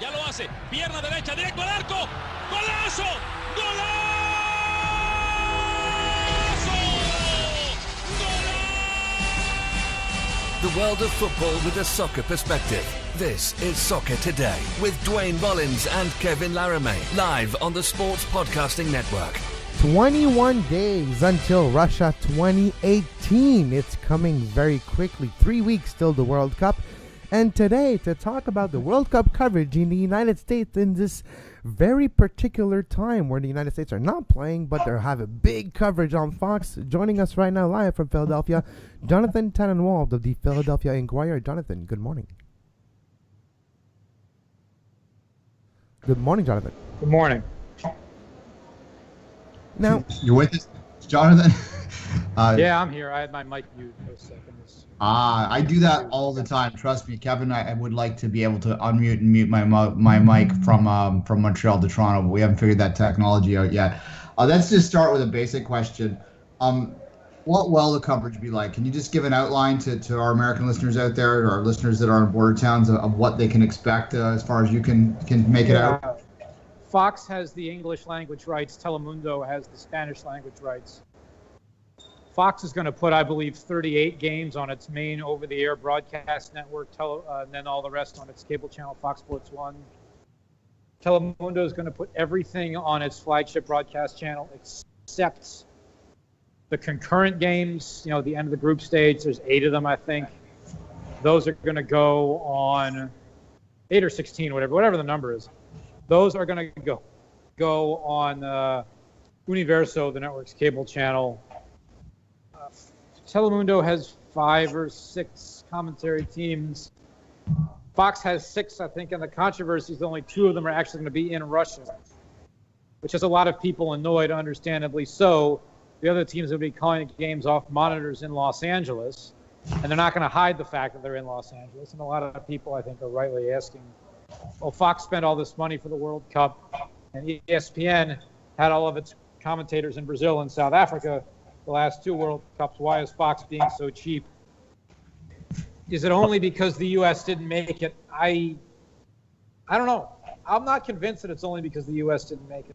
Ya lo hace. Pierna derecha, directo al arco. ¡Golazo! ¡Golazo! The world of football with a soccer perspective. This is Soccer Today with Duane, Rollins and Kevin Laramee. Live on the Sports Podcasting Network. 21 days until Russia 2018. It's coming very quickly. 3 weeks till the World Cup. And today, to talk about the World Cup coverage in the United States in this very particular time where the United States are not playing, but they have a big coverage on Fox. Joining us right now live from Philadelphia, Jonathan Tannenwald of the Philadelphia Inquirer. Jonathan, good morning. Good morning, Jonathan. Good morning. Now, you're with us, Jonathan? Yeah, I'm here. I had my mic muted for a second. I do that all the time. Trust me, Kevin. I would like to be able to unmute and mute my mic from Montreal to Toronto, but we haven't figured that technology out yet. Let's just start with a basic question. What will the coverage be like? Can you just give an outline to our American listeners out there, or our listeners that are in border towns, of what they can expect as far as you can make it out? Fox has the English language rights. Telemundo has the Spanish language rights. Fox is going to put, I believe, 38 games on its main over-the-air broadcast network, and then all the rest on its cable channel, Fox Sports 1. Telemundo is going to put everything on its flagship broadcast channel except the concurrent games, the end of the group stage. There's 8 of them, I think. Those are going to go on 8 or 16, whatever the number is. Those are going to go on Universo, the network's cable channel. Telemundo has 5 or 6 commentary teams. Fox has 6, I think, and the controversy is only 2 of them are actually going to be in Russia, which has a lot of people annoyed, understandably so. The other teams will be calling games off monitors in Los Angeles, and they're not going to hide the fact that they're in Los Angeles. And a lot of people, I think, are rightly asking, well, Fox spent all this money for the World Cup, and ESPN had all of its commentators in Brazil and South Africa the last 2 World Cups. Why is Fox being so cheap? Is it only because the U.S. didn't make it? I don't know. I'm not convinced that it's only because the U.S. didn't make it.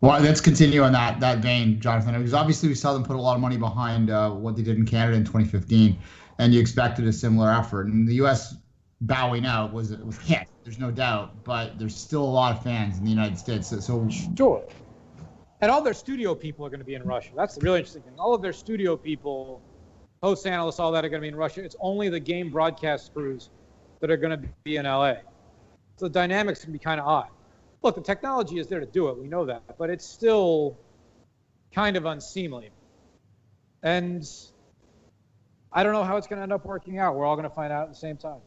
Well, let's continue on that vein, Jonathan, because obviously we saw them put a lot of money behind what they did in Canada in 2015, and you expected a similar effort. And the U.S. bowing out was hit, there's no doubt, but there's still a lot of fans in the United States. So sure. And all their studio people are going to be in Russia. That's the really interesting thing. All of their studio people, hosts, analysts, all that are going to be in Russia. It's only the game broadcast crews that are going to be in LA. So the dynamics can be kind of odd. Look, the technology is there to do it. We know that. But it's still kind of unseemly. And I don't know how it's going to end up working out. We're all going to find out at the same time.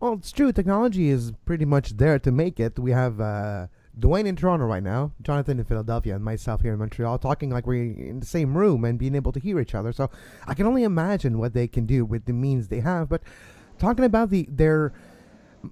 well, it's true. Technology is pretty much there to make it. We have Duane in Toronto right now, Jonathan in Philadelphia, and myself here in Montreal, talking like we're in the same room and being able to hear each other. So I can only imagine what they can do with the means they have. But talking about their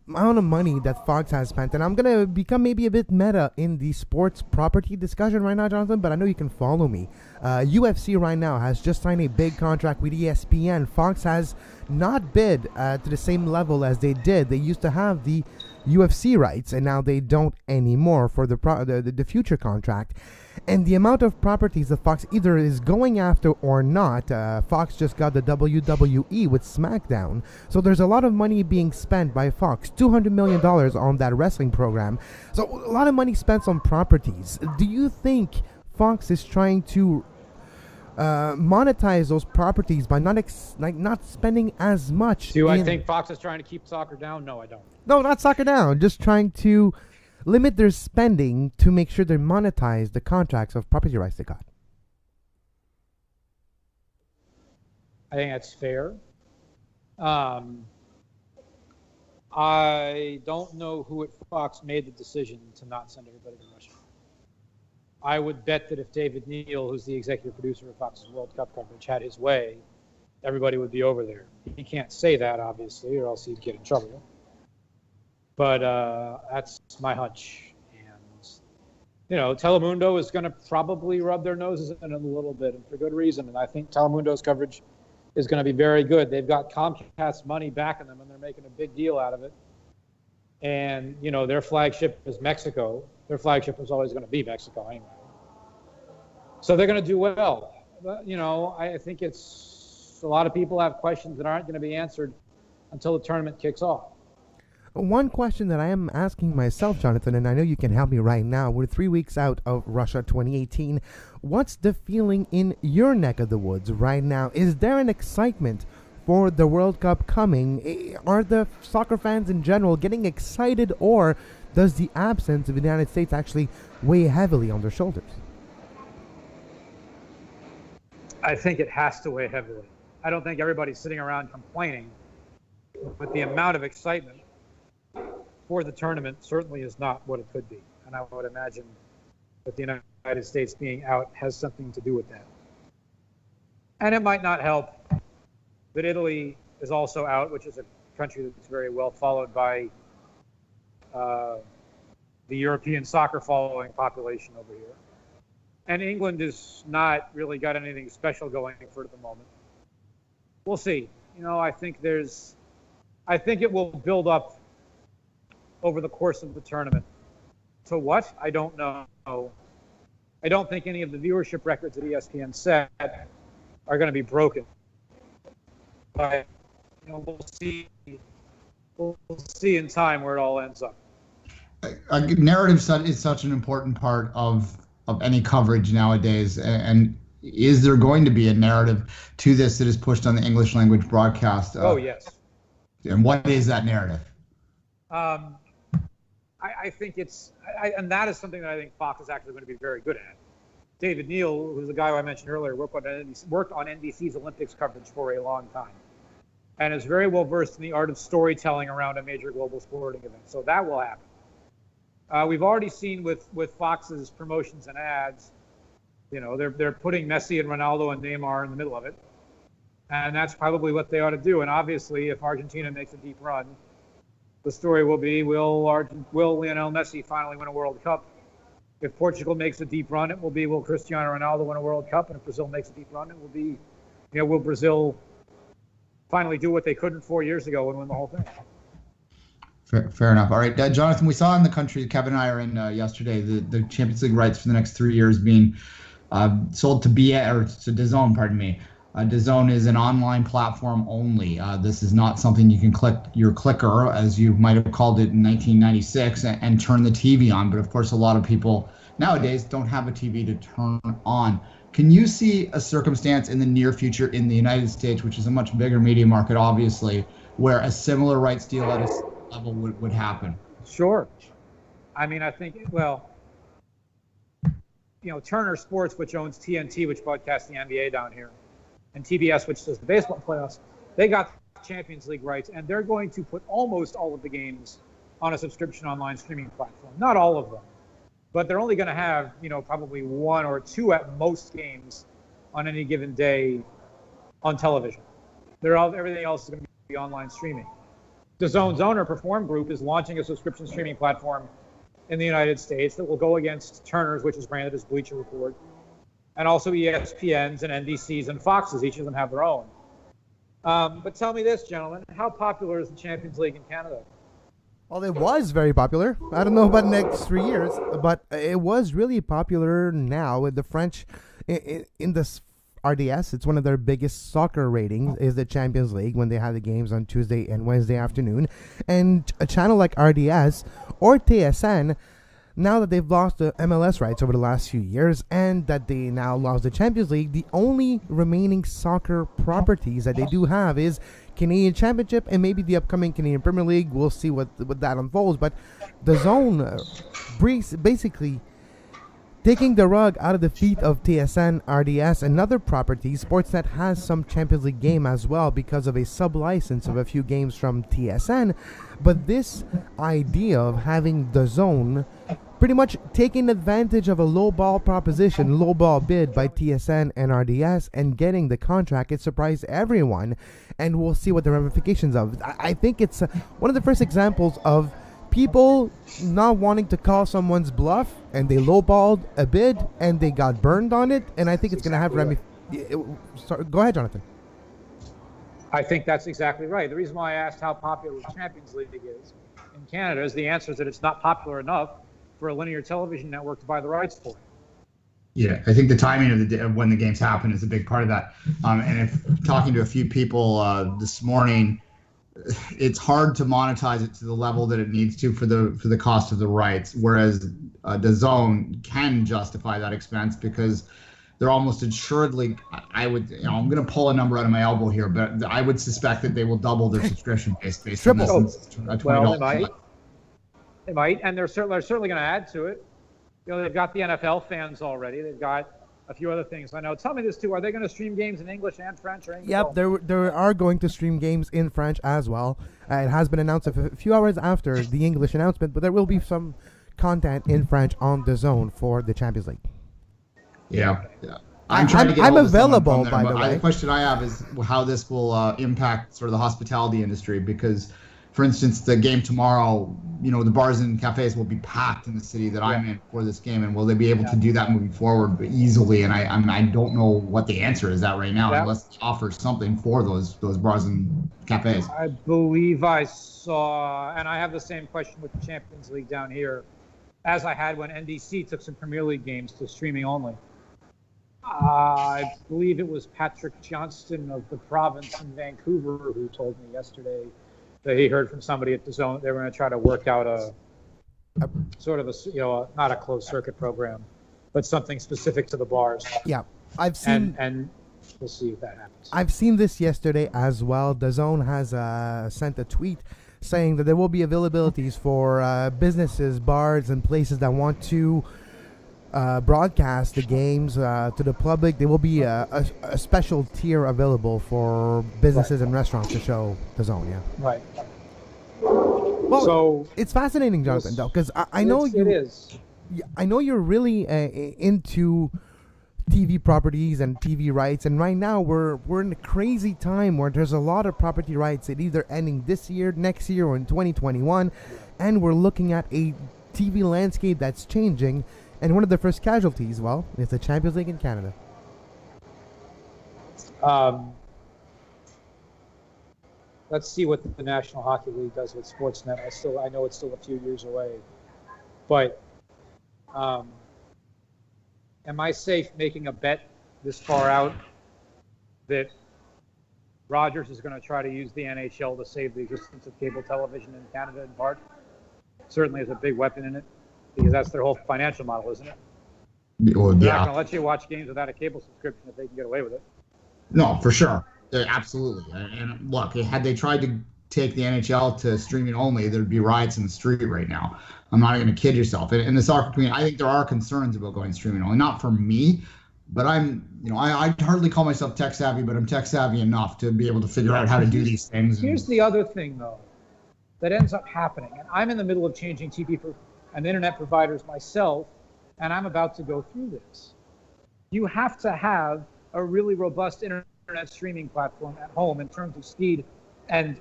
amount of money that Fox has spent, and I'm going to become maybe a bit meta in the sports property discussion right now, Jonathan, but I know you can follow me. UFC right now has just signed a big contract with ESPN. Fox has not bid to the same level as they did. They used to have the UFC rights, and now they don't anymore for the future contract. And the amount of properties that Fox either is going after or not, Fox just got the WWE with SmackDown. So there's a lot of money being spent by Fox, $200 million on that wrestling program. So a lot of money spent on properties. Do you think Fox is trying to monetize those properties by not spending as much? Do I think Fox is trying to keep soccer down? No, I don't. No, not soccer down. Just trying to limit their spending to make sure they monetize the contracts of property rights they got. I think that's fair. I don't know who at Fox made the decision to not send everybody to Russia. I would bet that if David Neal, who's the executive producer of Fox's World Cup coverage, had his way, everybody would be over there. He can't say that, obviously, or else he'd get in trouble. But that's my hunch. And, Telemundo is going to probably rub their noses in it a little bit, and for good reason. And I think Telemundo's coverage is going to be very good. They've got Comcast money backing them, and they're making a big deal out of it. And, their flagship is Mexico. Their flagship is always going to be Mexico anyway. So they're going to do well. But, I think a lot of people have questions that aren't going to be answered until the tournament kicks off. One question that I am asking myself, Jonathan, and I know you can help me right now. We're 3 weeks out of Russia 2018. What's the feeling in your neck of the woods right now? Is there an excitement for the World Cup coming? Are the soccer fans in general getting excited, or does the absence of the United States actually weigh heavily on their shoulders? I think it has to weigh heavily. I don't think everybody's sitting around complaining, but the amount of excitement for the tournament certainly is not what it could be. And I would imagine that the United States being out has something to do with that. And it might not help that Italy is also out, which is a country that's very well followed by the European soccer following population over here. And England has not really got anything special going for it at the moment. We'll see. I think it will build up over the course of the tournament. To what? I don't know. I don't think any of the viewership records that ESPN set are going to be broken. But we'll see. We'll see in time where it all ends up. Narrative is such an important part of any coverage nowadays, and is there going to be a narrative to this that is pushed on the English language broadcast? Yes. And what is that narrative? I think and that is something that I think Fox is actually going to be very good at. David Neal, who's the guy who I mentioned earlier, worked on NBC's Olympics coverage for a long time, and is very well versed in the art of storytelling around a major global sporting event. So that will happen. We've already seen with Fox's promotions and ads, they're putting Messi and Ronaldo and Neymar in the middle of it, and that's probably what they ought to do. And obviously, if Argentina makes a deep run, the story will be, will Lionel Messi finally win a World Cup? If Portugal makes a deep run, it will be, will Cristiano Ronaldo win a World Cup? And if Brazil makes a deep run, it will be, will Brazil finally do what they couldn't 4 years ago and win the whole thing? Fair enough. All right, Jonathan, we saw in the country, Kevin and I are in yesterday, the Champions League rights for the next 3 years being sold to DAZN, pardon me. DAZN is an online platform only. This is not something you can click your clicker, as you might have called it in 1996, and turn the TV on. But of course, a lot of people nowadays don't have a TV to turn on. Can you see a circumstance in the near future in the United States, which is a much bigger media market, obviously, where a similar rights deal at a level would happen? Sure. I mean, I think, Turner Sports, which owns TNT, which broadcasts the NBA down here, and TBS, which does the baseball playoffs, they got Champions League rights, and they're going to put almost all of the games on a subscription online streaming platform. Not all of them, but they're only going to have, probably one or two at most games on any given day on television. Everything else is going to be online streaming. DAZN's owner, Perform Group, is launching a subscription streaming platform in the United States that will go against Turner's, which is branded as Bleacher Report, and also ESPN's and NBC's and Fox's. Each of them have their own. But tell me this, gentlemen, how popular is the Champions League in Canada? Well, it was very popular. I don't know about the next 3 years, but it was really popular now with the French in this RDS. It's one of their biggest soccer ratings is the Champions League when they have the games on Tuesday and Wednesday afternoon. And a channel like RDS or TSN, now that they've lost the MLS rights over the last few years and that they now lost the Champions League, the only remaining soccer properties that they do have is Canadian Championship and maybe the upcoming Canadian Premier League. We'll see what that unfolds. But DAZN basically taking the rug out of the feet of TSN, RDS, and other properties. Sportsnet has some Champions League game as well because of a sub-license of a few games from TSN. But this idea of having DAZN pretty much taking advantage of a low-ball proposition, low-ball bid by TSN and RDS and getting the contract, it surprised everyone. And we'll see what the ramifications of. I think it's one of the first examples of people not wanting to call someone's bluff, and they lowballed a bid, and they got burned on it, and I think it's going to have Go ahead, Jonathan. I think that's exactly right. The reason why I asked how popular the Champions League is in Canada is the answer is that it's not popular enough for a linear television network to buy the rights for it. Yeah, I think the timing of when the games happen is a big part of that. And if talking to a few people this morning, it's hard to monetize it to the level that it needs to for the cost of the rights. Whereas DAZN can justify that expense because they're almost assuredly. I'm going to pull a number out of my elbow here, but I would suspect that they will double their subscription based on this. Well, they might, and they're certainly going to add to it. They've got the NFL fans already. They've got a few other things. I know. Tell me this too. Are they going to stream games in English and French? Or English? Yep, they are going to stream games in French as well. It has been announced a few hours after the English announcement, but there will be some content in French on DAZN for the Champions League. Yeah. I'm trying to get I'm hold of available, there, by the way. The question I have is how this will impact sort of the hospitality industry because, for instance, the game tomorrow, the bars and cafes will be packed in the city that I'm in for this game, and will they be able to do that moving forward easily? And I don't know what the answer is that right now, unless they offer something for those bars and cafes. I believe I saw, and I have the same question with the Champions League down here, as I had when NBC took some Premier League games to streaming only. I believe it was Patrick Johnston of the province in Vancouver who told me yesterday that he heard from somebody at DAZN they were going to try to work out a sort of not a closed circuit program, but something specific to the bars. Yeah, I've seen, and we'll see if that happens. I've seen this yesterday as well. DAZN has sent a tweet saying that there will be availabilities for businesses, bars, and places that want to broadcast the games to the public. There will be a special tier available for businesses and restaurants to show DAZN. Yeah. Right. Well, so it's fascinating, Jonathan, though, because I know it is. I know you're really into TV properties and TV rights, and right now we're in a crazy time where there's a lot of property rights that either ending this year, next year, or in 2021, and we're looking at a TV landscape that's changing. And one of the first casualties, well, is the Champions League in Canada. Let's see what the National Hockey League does with Sportsnet. I know it's still a few years away. But am I safe making a bet this far out that Rogers is going to try to use the NHL to save the existence of cable television in Canada in part? Certainly is a big weapon in it. Because that's their whole financial model, isn't it? Well, They're not going to let you watch games without a cable subscription if they can get away with it. No, for sure. Absolutely. And look, had they tried to take the NHL to streaming only, there'd be riots in the street right now. I'm not going to kid yourself. In the soccer community, I think there are concerns about going streaming only. Not for me, but I hardly call myself tech savvy, but I'm tech savvy enough to be able to figure out how to do these things. Here's the other thing, though, that ends up happening. And I'm in the middle of changing TV and internet providers myself, and I'm about to go through this. You have to have a really robust internet streaming platform at home in terms of speed and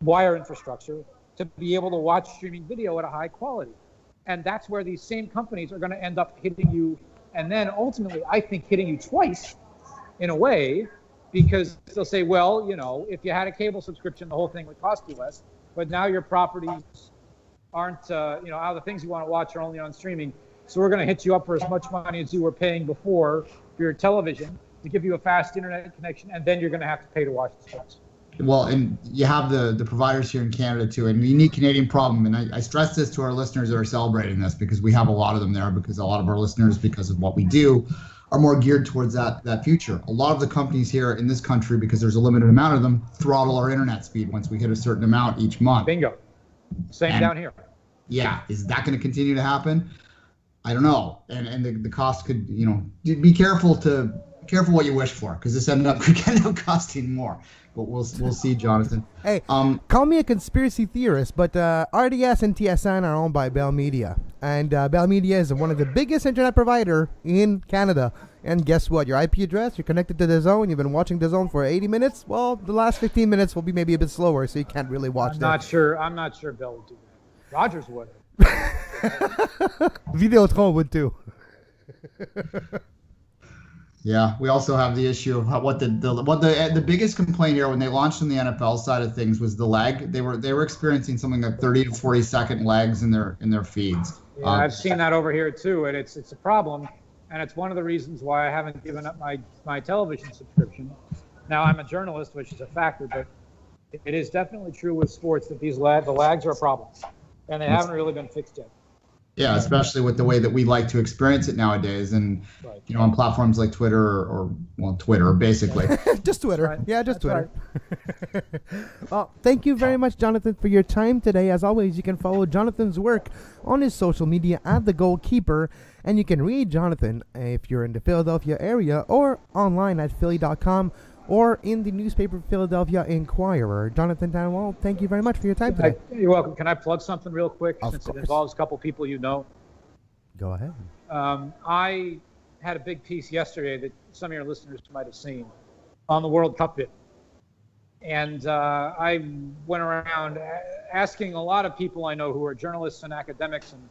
wire infrastructure to be able to watch streaming video at a high quality. And that's where these same companies are going to end up hitting you, and then ultimately, I think, hitting you twice in a way, because they'll say, well, if you had a cable subscription, the whole thing would cost you less, but now your properties aren't, all the things you want to watch are only on streaming. So we're going to hit you up for as much money as you were paying before for your television to give you a fast internet connection, and then you're going to have to pay to watch the sports. Well, and you have the providers here in Canada too, and a unique Canadian problem. And I stress this to our listeners that are celebrating this, because we have a lot of them there, because a lot of our listeners, because of what we do, are more geared towards that future. A lot of the companies here in this country, because there's a limited amount of them, throttle our internet speed once we hit a certain amount each month. Bingo. Same down here. Yeah, is that going to continue to happen? I don't know. And the cost could, be careful what you wish for, because this could end up costing more. But we'll see, Jonathan. Hey, call me a conspiracy theorist, but RDS and TSN are owned by Bell Media, and Bell Media is one of the biggest internet provider in Canada. And guess what? Your IP address, you're connected to DAZN, you've been watching DAZN for 80 minutes. Well, the last 15 minutes will be maybe a bit slower, so you can't really watch I'm not sure Bell would do that. Rogers would. Videotron would too. Yeah, we also have the issue of what the biggest complaint here when they launched on the NFL side of things was the lag. They were experiencing something like 30 to 40-second lags in their feeds. Yeah, I've seen that over here too, and it's a problem, and it's one of the reasons why I haven't given up my television subscription. Now I'm a journalist, which is a factor, but it is definitely true with sports that the lags are a problem, and they haven't really been fixed yet. Yeah, especially with the way that we like to experience it nowadays, and on platforms like Twitter or Twitter basically. Just Twitter. Right. Yeah, just That's Twitter. Well, thank you very much, Jonathan, for your time today. As always, you can follow Jonathan's work on his social media at The Goalkeeper, and you can read Jonathan if you're in the Philadelphia area or online at Philly.com or in the newspaper Philadelphia Inquirer. Jonathan Tannenwald, thank you very much for your time today. You're welcome. Can I plug something real quick Of since course. it involves a couple people you know? Go ahead. I had a big piece yesterday that some of your listeners might have seen on the World Cup bid. And I went around asking a lot of people I know who are journalists and academics and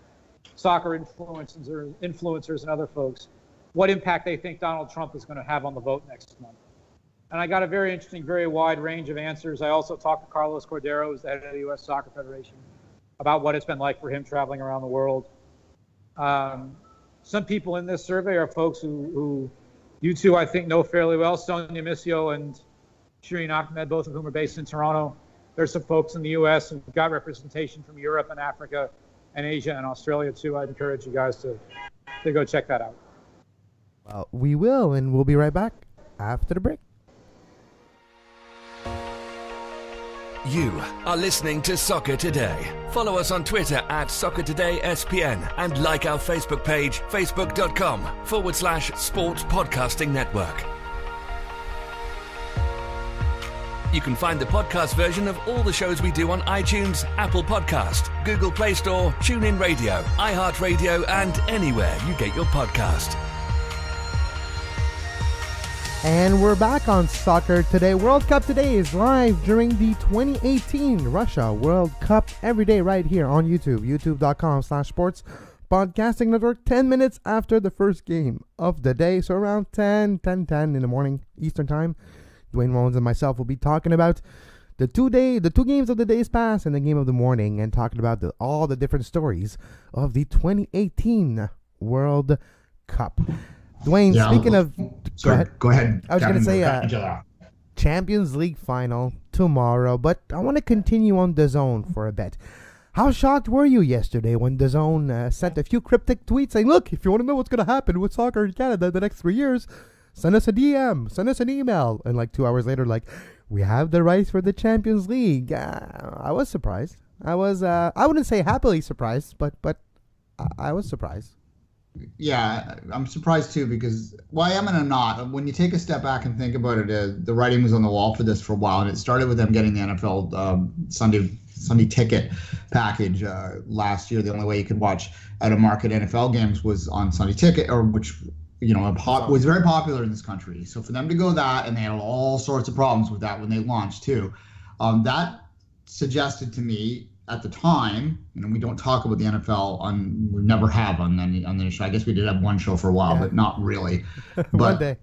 soccer influencers and other folks what impact they think Donald Trump is going to have on the vote next month. And I got a very interesting, very wide range of answers. I also talked to Carlos Cordero, who's the head of the U.S. Soccer Federation, about what it's been like for him traveling around the world. Some people in this survey are folks who you two, I think, know fairly well, Sonia Missio and Shireen Ahmed, both of whom are based in Toronto. There's some folks in the U.S. who've got representation from Europe and Africa and Asia and Australia, too. I'd encourage you guys to go check that out. Well, we will, and we'll be right back after the break. You are listening to Soccer Today. Follow us on Twitter at Soccer Today SPN and like our Facebook page, facebook.com/Sports Podcasting Network. You can find the podcast version of all the shows we do on iTunes, Apple Podcast, Google Play Store, TuneIn Radio, iHeartRadio, and anywhere you get your podcast. And we're back on Soccer Today. World Cup Today is live during the 2018 Russia World Cup every day right here on YouTube, youtube.com/sports podcasting network, 10 minutes after the first game of the day. So around 10 in the morning Eastern Time, Duane, Rollins, and myself will be talking about the two games of the day's past and the game of the morning, and talking about all the different stories of the 2018 World Cup. Duane, speaking of... Go ahead. I was going to say Champions League final tomorrow, but I want to continue on DAZN for a bit. How shocked were you yesterday when DAZN sent a few cryptic tweets saying, look, if you want to know what's going to happen with soccer in Canada the next 3 years, send us a DM, send us an email. And like 2 hours later, we have the rights for the Champions League. I was surprised. I wouldn't say happily surprised, but I was surprised. Yeah, I'm surprised too because, I am and I'm not. When you take a step back and think about it, the writing was on the wall for this for a while, and it started with them getting the NFL Sunday ticket package last year. The only way you could watch out-of-market NFL games was on Sunday ticket, which was very popular in this country. So for them to go that, and they had all sorts of problems with that when they launched too, that suggested to me at the time, we don't talk about the NFL we never have on the show. I guess we did have one show for a while, but not really. But one day.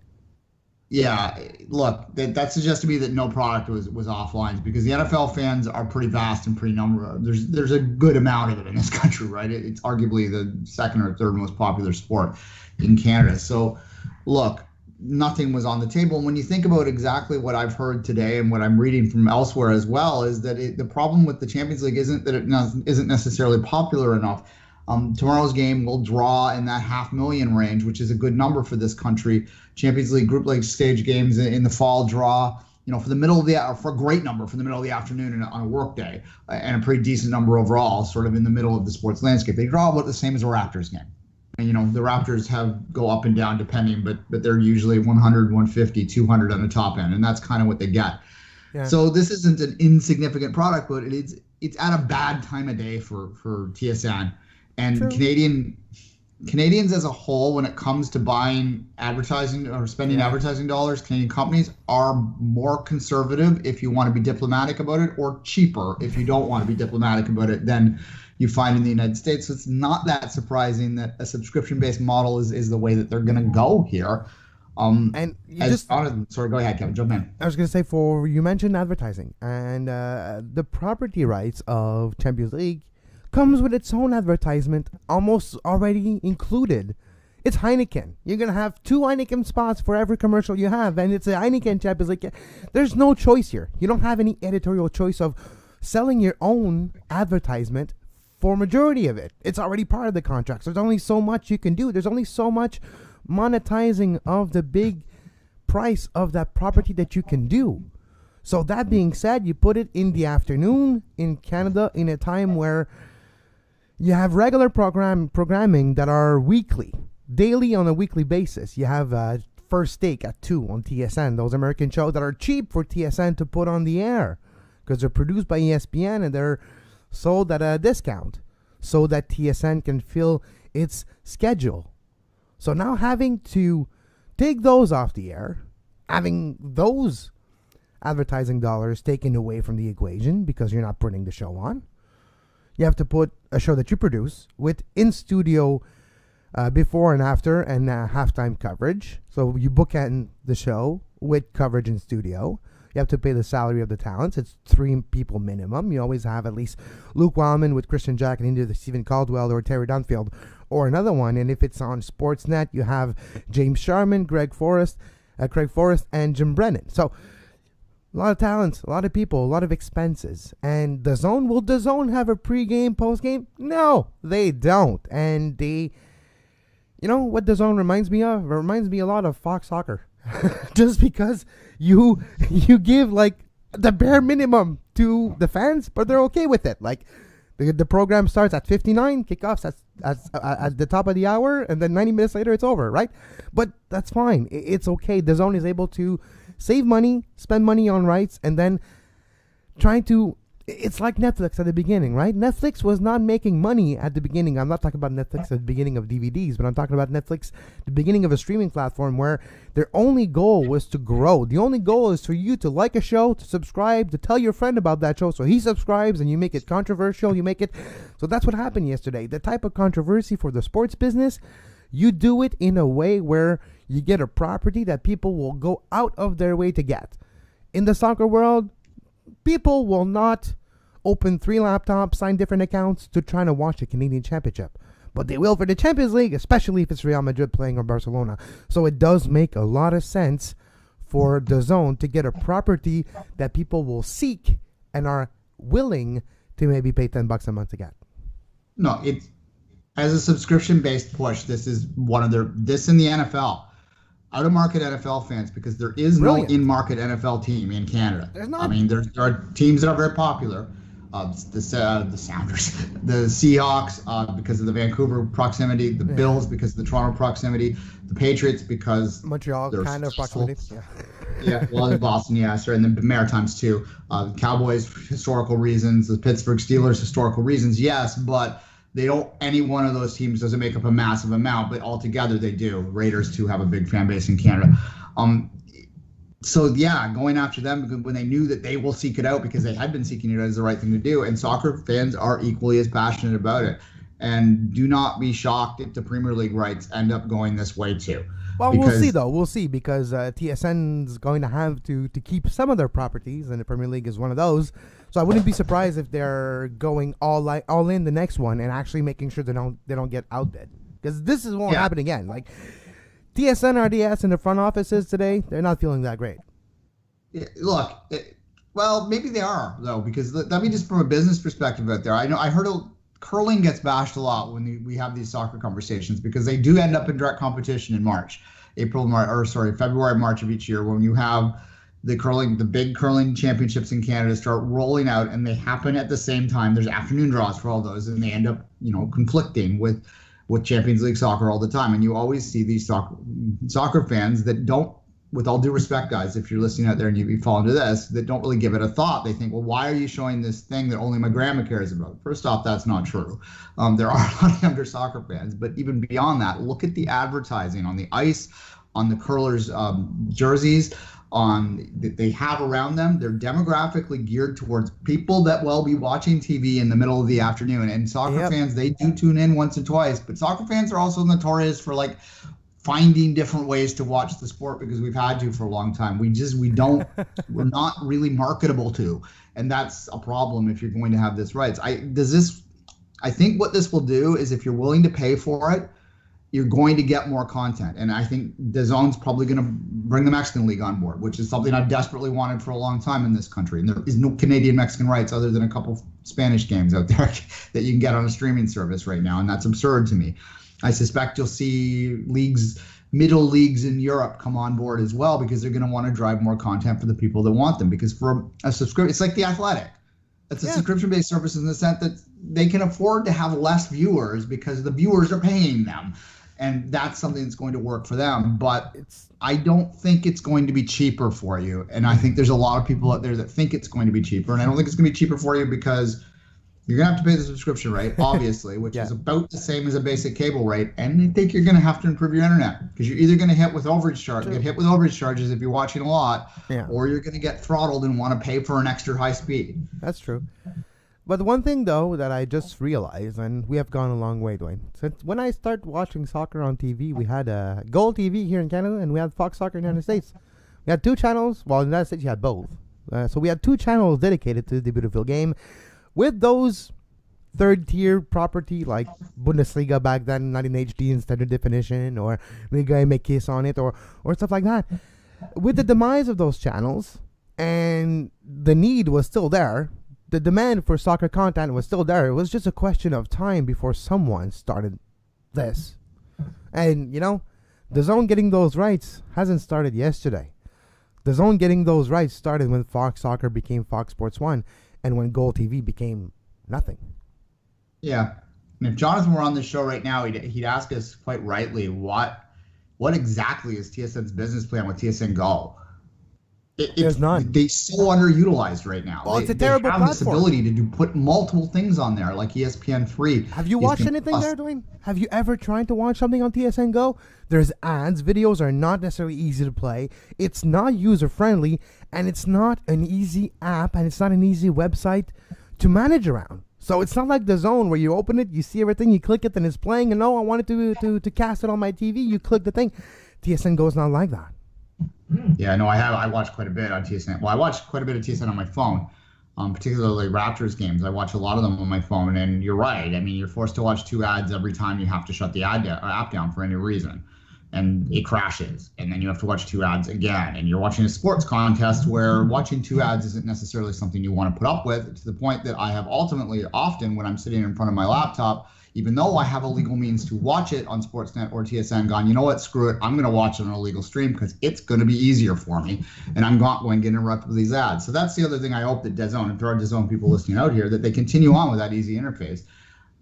Yeah, look, that suggests to me that no product was offline, because the NFL fans are pretty vast and pretty numerous. There's a good amount of it in this country, right? It's arguably the second or third most popular sport in Canada. So, look, nothing was on the table. And when you think about exactly what I've heard today and what I'm reading from elsewhere as well, is that the problem with the Champions League isn't that it isn't necessarily popular enough. Tomorrow's game will draw in that 500,000 range, which is a good number for this country. Champions League group league stage games in the fall draw, for a great number for the middle of the afternoon on a work day, and a pretty decent number overall, sort of in the middle of the sports landscape. They draw about the same as a Raptors game. And, the Raptors go up and down depending, but they're usually 100, 150, 200 on the top end, and that's kind of what they get. Yeah. So this isn't an insignificant product, but it's at a bad time of day for TSN. And true. Canadians as a whole, when it comes to buying advertising or spending advertising dollars, Canadian companies are more conservative if you want to be diplomatic about it, or cheaper if you don't want to be diplomatic about it, than you find in the United States. So it's not that surprising that a subscription-based model is the way that they're going to go here. And sorry, go ahead, Kevin. Jump in. I was going to say, you mentioned advertising, and the property rights of Champions League comes with its own advertisement, almost already included. It's Heineken. You're going to have 2 Heineken spots for every commercial you have, and it's a Heineken Champions League. There's no choice here. You don't have any editorial choice of selling your own advertisement for majority of it. It's already part of the contract. So there's only so much you can do. There's only so much monetizing of the big price of that property that you can do. So that being said, you put it in the afternoon in Canada in a time where you have regular programming that are weekly, daily on a weekly basis. You have First Take at 2 on TSN, those American shows that are cheap for TSN to put on the air because they're produced by ESPN and they're sold at a discount so that TSN can fill its schedule. So now having to take those off the air, having those advertising dollars taken away from the equation because you're not putting the show on, you have to put a show that you produce with in-studio before and after and halftime coverage. So you bookend the show with coverage in studio. You have to pay the salary of the talents. It's 3 people minimum. You always have at least Luke Wildman with Christian Jack and either Stephen Caldwell or Terry Dunfield or another one. And if it's on Sportsnet, you have James Sharman, Craig Forrest, and Jim Brennan. So a lot of talents, a lot of people, a lot of expenses. And DAZN, will DAZN have a pregame, postgame? No, they don't. And you know what DAZN reminds me of? It reminds me a lot of Fox Soccer. Just because you give like the bare minimum to the fans, but they're okay with it. Like the program starts at 59, kickoffs at the top of the hour, and then 90 minutes later it's over, right? But that's fine. It's okay. DAZN is able to save money, spend money on rights, and then trying to. It's like Netflix at the beginning, right? Netflix was not making money at the beginning. I'm not talking about Netflix at the beginning of DVDs, but I'm talking about Netflix, the beginning of a streaming platform where their only goal was to grow. The only goal is for you to like a show, to subscribe, to tell your friend about that show so he subscribes and you make it controversial. You make it. So that's what happened yesterday. The type of controversy for the sports business, you do it in a way where you get a property that people will go out of their way to get. In the soccer world, people will not open 3 laptops, sign different accounts to try to watch the Canadian Championship. But they will for the Champions League, especially if it's Real Madrid playing or Barcelona. So it does make a lot of sense for DAZN to get a property that people will seek and are willing to maybe pay $10 a month to get. No, it's as a subscription-based push. This is one of this in the NFL. Out-of-market NFL fans, because there is no in-market NFL team in Canada. There's not. I mean, there are teams that are very popular. The Sounders, the Seahawks, because of the Vancouver proximity, the Bills because of the Toronto proximity, the Patriots because Montreal kind of proximity. Yeah, well, in Boston, yeah, sure, and the Maritimes too. Cowboys, historical reasons. The Pittsburgh Steelers, historical reasons. Yes, but they don't. Any one of those teams doesn't make up a massive amount, but altogether they do. Raiders too have a big fan base in Canada. So yeah, going after them when they knew that they will seek it out because they had been seeking it out is the right thing to do. And soccer fans are equally as passionate about it. And do not be shocked if the Premier League rights end up going this way too. Well, we'll see though. We'll see because TSN's going to have to keep some of their properties, and the Premier League is one of those. So I wouldn't be surprised if they're going all in the next one and actually making sure they don't get outbid, because this won't happen again. Like TSN RDS in the front offices today, they're not feeling that great. Yeah, look, well, maybe they are though, because let me just from a business perspective out there. I heard curling gets bashed a lot when we have these soccer conversations because they do end up in direct competition in February, March of each year when you have the big curling championships in Canada start rolling out, and they happen at the same time. There's afternoon draws for all those, and they end up, conflicting with Champions League soccer all the time. And you always see these soccer fans that don't, with all due respect, guys, if you're listening out there and you fall into this, that don't really give it a thought. They think, well, why are you showing this thing that only my grandma cares about? First off, that's not true. There are a lot of younger soccer fans, but even beyond that, look at the advertising on the ice, on the curlers' jerseys, that they have around them. They're demographically geared towards people that will be watching TV in the middle of the afternoon. And soccer fans, they do tune in once or twice, but soccer fans are also notorious for finding different ways to watch the sport because we've had to for a long time. We're not really marketable to, and that's a problem if you're going to have this rights. I think what this will do is if you're willing to pay for it, you're going to get more content. And I think DAZN's probably going to bring the Mexican League on board, which is something I've desperately wanted for a long time in this country. And there is no Canadian Mexican rights other than a couple Spanish games out there that you can get on a streaming service right now. And that's absurd to me. I suspect you'll see middle leagues in Europe come on board as well because they're going to want to drive more content for the people that want them. Because for a subscription, it's like The Athletic. It's a subscription-based service in the sense that they can afford to have less viewers because the viewers are paying them. And that's something that's going to work for them. But I don't think it's going to be cheaper for you. And I think there's a lot of people out there that think it's going to be cheaper. And I don't think it's going to be cheaper for you because you're going to have to pay the subscription rate, obviously, which is about the same as a basic cable rate. And I think you're going to have to improve your internet because you're either going to get hit with overage charges if you're watching a lot, or you're going to get throttled and want to pay for an extra high speed. That's true. But one thing, though, that I just realized, and we have gone a long way, Duane. Since when I started watching soccer on TV, we had Gold TV here in Canada, and we had Fox Soccer in the United States. We had two channels. Well, in the United States, you had both. So we had two channels dedicated to the beautiful game with those third-tier property like Bundesliga back then, not in HD in standard definition, or Liga MX on it, or stuff like that. With the demise of those channels, and the need was still there, the demand for soccer content was still there. It was just a question of time before someone started this. And, DAZN getting those rights hasn't started yesterday. DAZN getting those rights started when Fox Soccer became Fox Sports 1 and when Gold TV became nothing. Yeah. And if Jonathan were on the show right now, he'd ask us quite rightly, what exactly is TSN's business plan with TSN Go? There's none. They're so underutilized right now. Well, it's a terrible platform. They have this ability to put multiple things on there, like ESPN3. Have you watched anything there, Duane? Have you ever tried to watch something on TSN Go? There's ads. Videos are not necessarily easy to play. It's not user-friendly, and it's not an easy app, and it's not an easy website to manage around. So it's not like DAZN where you open it, you see everything, you click it, and it's playing, and I wanted to cast it on my TV. You click the thing. TSN Go is not like that. Yeah, no, I watched quite a bit on TSN. Well, I watched quite a bit of TSN on my phone, particularly Raptors games. I watch a lot of them on my phone, and you're right. I mean, you're forced to watch two ads every time you have to shut the app down for any reason, and it crashes, and then you have to watch two ads again, and you're watching a sports contest where watching two ads isn't necessarily something you want to put up with, to the point that I have ultimately often, when I'm sitting in front of my laptop, even though I have a legal means to watch it on Sportsnet or TSN, gone, you know what, screw it, I'm going to watch it on a legal stream because it's going to be easier for me, and I'm not going to get interrupted with these ads. So that's the other thing I hope that DAZN, if there are DAZN people listening out here, that they continue on with that easy interface.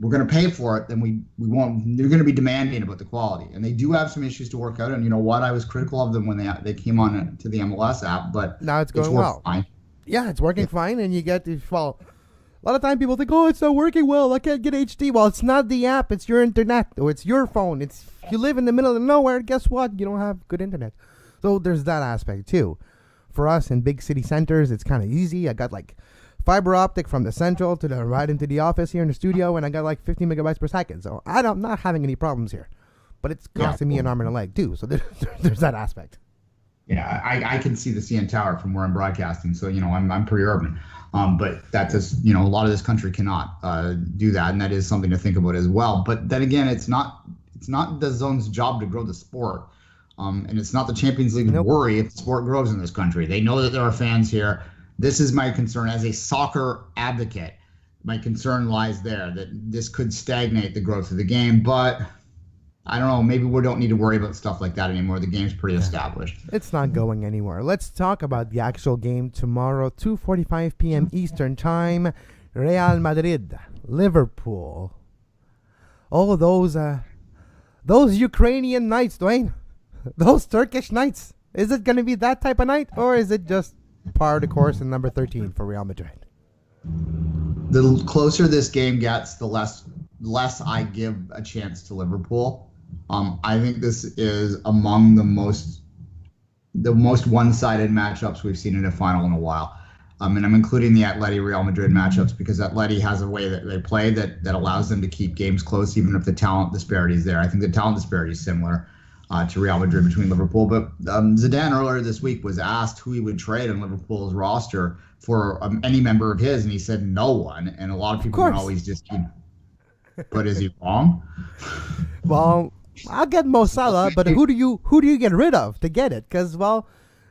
We're going to pay for it, then we won't. They're going to be demanding about the quality, and they do have some issues to work out. And you know what, I was critical of them when they came on to the MLS app, but now it's going well. Fine. Yeah, it's working fine, and you get a lot of time people think, oh, it's not working well, I can't get HD. Well, it's not the app, it's your internet, or it's your phone. If you live in the middle of nowhere, guess what? You don't have good internet. So there's that aspect too. For us in big city centers, it's kind of easy. I got like fiber optic from the central to the right into the office here in the studio, and I got like 50 megabytes per second. So I'm not having any problems here. But it's costing me an arm and a leg too. So there's that aspect. Yeah, I can see the CN Tower from where I'm broadcasting, so I'm pretty urban. But that just a lot of this country cannot do that, and that is something to think about as well. But then again, it's not DAZN's job to grow the sport, and it's not the Champions League's worry if the sport grows in this country. They know that there are fans here. This is my concern as a soccer advocate. My concern lies there that this could stagnate the growth of the game, but I don't know, maybe we don't need to worry about stuff like that anymore. The game's pretty established. It's not going anywhere. Let's talk about the actual game tomorrow, 2:45 p.m. Eastern Time. Real Madrid, Liverpool. Oh, those Ukrainian nights, Duane. Those Turkish nights. Is it going to be that type of night, or is it just par the course in number 13 for Real Madrid? The closer this game gets, the less I give a chance to Liverpool. I think this is among the most one-sided matchups we've seen in a final in a while. And I'm including the Atleti-Real Madrid matchups because Atleti has a way that they play that allows them to keep games close even if the talent disparity is there. I think the talent disparity is similar. to Real Madrid between Liverpool. But Zidane earlier this week was asked who he would trade on Liverpool's roster for any member of his, and he said no one. And a lot of people can always just keep. But is he wrong? Well, I'll get Mo Salah, but who do you get rid of to get it? Because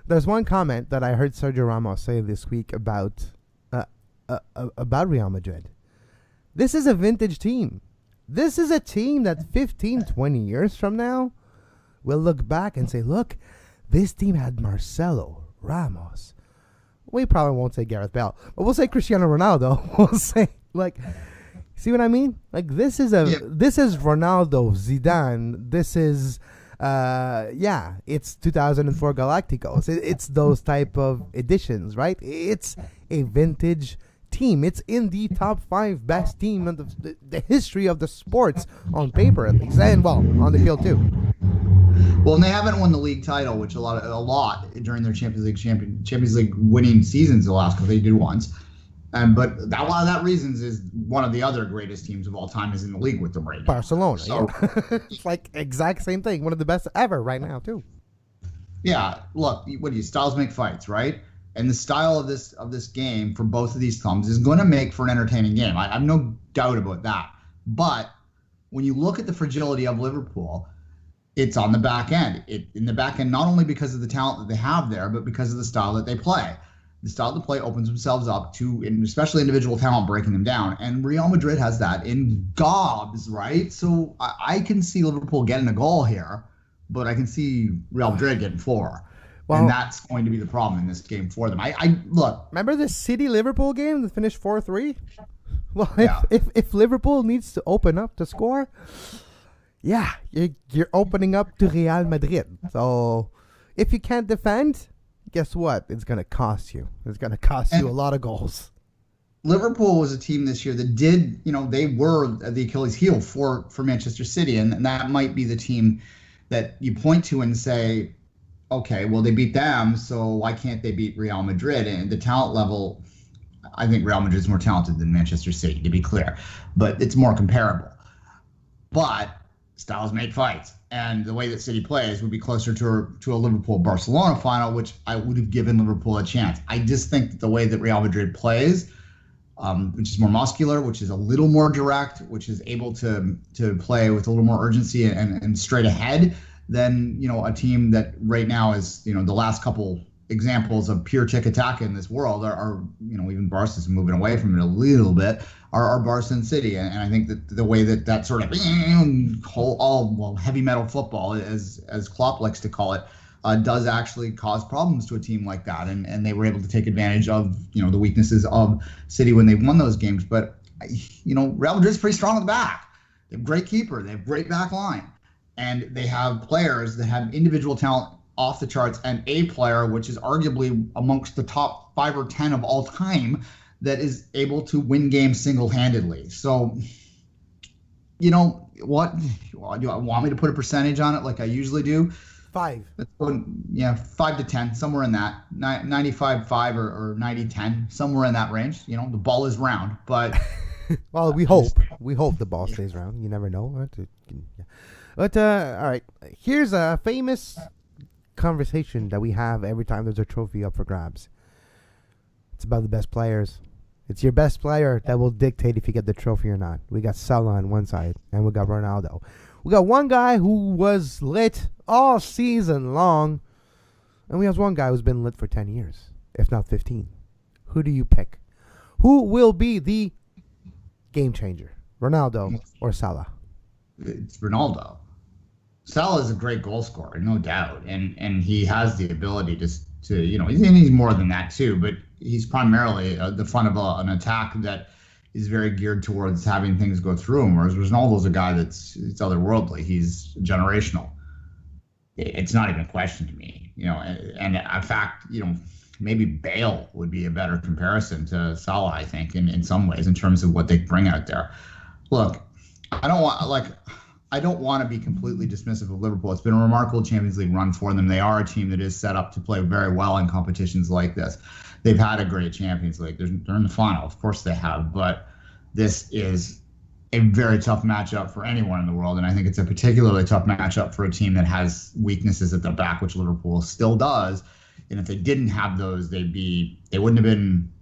there's one comment that I heard Sergio Ramos say this week about Real Madrid. This is a vintage team. This is a team that 15, 20 years from now will look back and say, look, this team had Marcelo, Ramos. We probably won't say Gareth Bale, but we'll say Cristiano Ronaldo. We'll say, see what I mean? This is Ronaldo, Zidane. This is, it's 2004 Galacticos. It's those type of editions, right? It's a vintage team. It's in the top 5 best team in the history of the sports on paper, at least, and on the field too. Well, and they haven't won the league title, which a lot during their Champions League winning seasons. The last couple they did once, but a lot of that reasons is one of the other greatest teams of all time is in the league with them right now. Barcelona, so, it's exact same thing. One of the best ever right now too. Yeah, look, styles make fights, right? And the style of this game for both of these clubs is going to make for an entertaining game. I have no doubt about that. But when you look at the fragility of Liverpool, it's on the back end. In the back end, not only because of the talent that they have there, but because of the style that they play. The style of play opens themselves up to, especially individual talent, breaking them down. And Real Madrid has that in gobs, right? So I can see Liverpool getting a goal here, but I can see Real Madrid getting 4. And that's going to be the problem in this game for them. I look. Remember the City-Liverpool game that finished 4-3? Well, if Liverpool needs to open up to score, you're opening up to Real Madrid. So if you can't defend, guess what? It's going to cost you. It's going to cost you a lot of goals. Liverpool was a team this year that did, they were the Achilles heel for Manchester City. And that might be the team that you point to and say, okay, well, they beat them, so why can't they beat Real Madrid? And the talent level, I think Real Madrid is more talented than Manchester City, to be clear. But it's more comparable. But styles make fights. And the way that City plays would be closer to a Liverpool-Barcelona final, which I would have given Liverpool a chance. I just think that the way that Real Madrid plays, which is more muscular, which is a little more direct, which is able to play with a little more urgency and straight ahead, than a team that right now is the last couple examples of pure tiki-taka in this world are even Barca's moving away from it a little bit are Barca and City, and I think that the way that sort of heavy metal football, as Klopp likes to call it, does actually cause problems to a team like that, and they were able to take advantage of the weaknesses of City when they won those games. But Real Madrid's pretty strong at the back. They have a great keeper, they have great back line. And they have players that have individual talent off the charts, and a player, which is arguably amongst the top 5 or 10 of all time, that is able to win games single-handedly. So, what? Do you want me to put a percentage on it like I usually do? 5. 5 to 10, somewhere in that. 95-5 or 90-10, somewhere in that range. The ball is round, but... Well, we hope the ball stays round. You never know. But, all right, here's a famous conversation that we have every time there's a trophy up for grabs. It's about the best players. It's your best player that will dictate if you get the trophy or not. We got Salah on one side, and we got Ronaldo. We got one guy who was lit all season long, and we have one guy who's been lit for 10 years, if not 15. Who do you pick? Who will be the game changer, Ronaldo or Salah? It's Ronaldo. Salah is a great goal scorer, no doubt, and he has the ability to he's more than that too, but he's primarily the front of an attack that is very geared towards having things go through him, whereas Ronaldo's a guy it's otherworldly. He's generational. It's not even a question to me, and in fact, maybe Bale would be a better comparison to Salah, I think, in some ways, in terms of what they bring out there. Look, I don't want to be completely dismissive of Liverpool. It's been a remarkable Champions League run for them. They are a team that is set up to play very well in competitions like this. They've had a great Champions League. They're in the final. Of course they have. But this is a very tough matchup for anyone in the world, and I think it's a particularly tough matchup for a team that has weaknesses at the back, which Liverpool still does. And if they didn't have those, they wouldn't have been,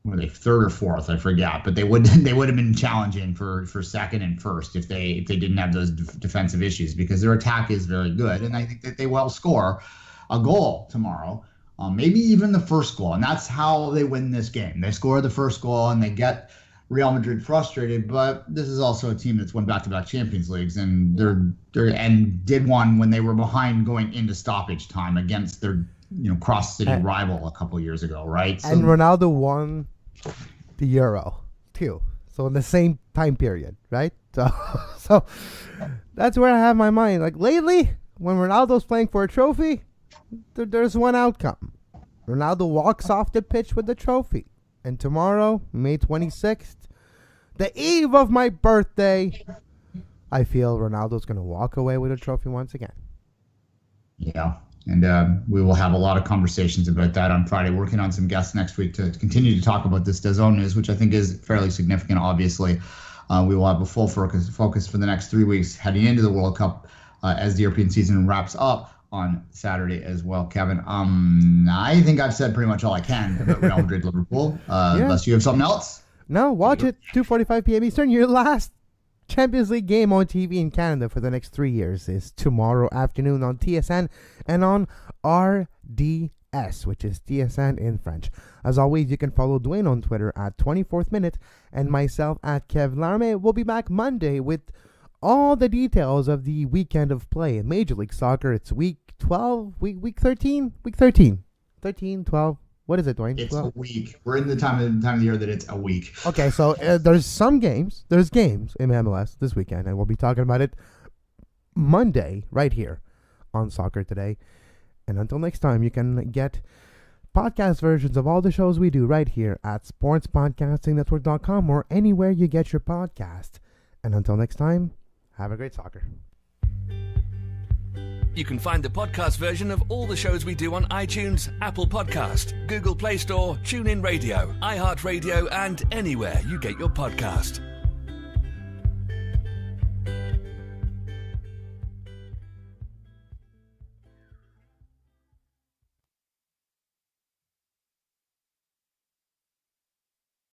were they third or fourth? I forget, but they would have been challenging for second and first if they didn't have those defensive issues, because their attack is very good, and I think that they will score a goal tomorrow, maybe even the first goal, and that's how they win this game. They score the first goal and they get Real Madrid frustrated, but this is also a team that's won back-to-back Champions Leagues, and and did one when they were behind going into stoppage time against their cross-city rival a couple years ago, right? And Ronaldo won the Euro too, so in the same time period, right? So that's where I have my mind. Like lately, when Ronaldo's playing for a trophy, there's one outcome: Ronaldo walks off the pitch with the trophy. And tomorrow, May 26th, the eve of my birthday, I feel Ronaldo's going to walk away with a trophy once again. Yeah, and we will have a lot of conversations about that on Friday, working on some guests next week to continue to talk about this DAZN news, which I think is fairly significant, obviously. We will have a full focus for the next 3 weeks heading into the World Cup as the European season wraps up on Saturday as well, Kevin. I think I've said pretty much all I can about Real Madrid Liverpool. Unless you have something else. No, watch it. 2:45 p.m. Eastern. Your last Champions League game on TV in Canada for the next 3 years is tomorrow afternoon on TSN and on RDS, which is TSN in French. As always, you can follow Duane on Twitter at 24th Minute and myself at Kev Laramee. We'll be back Monday with all the details of the weekend of play in Major League Soccer. It's week 12, week 13, 12. What is it, Duane? It's 12? A week. We're in the time of the year that it's a week. Okay, so there's some games. There's games in MLS this weekend, and we'll be talking about it Monday right here on Soccer Today. And until next time, you can get podcast versions of all the shows we do right here at sportspodcastingnetwork.com or anywhere you get your podcast. And until next time, have a great soccer. You can find the podcast version of all the shows we do on iTunes, Apple Podcast, Google Play Store, TuneIn Radio, iHeartRadio, and anywhere you get your podcast.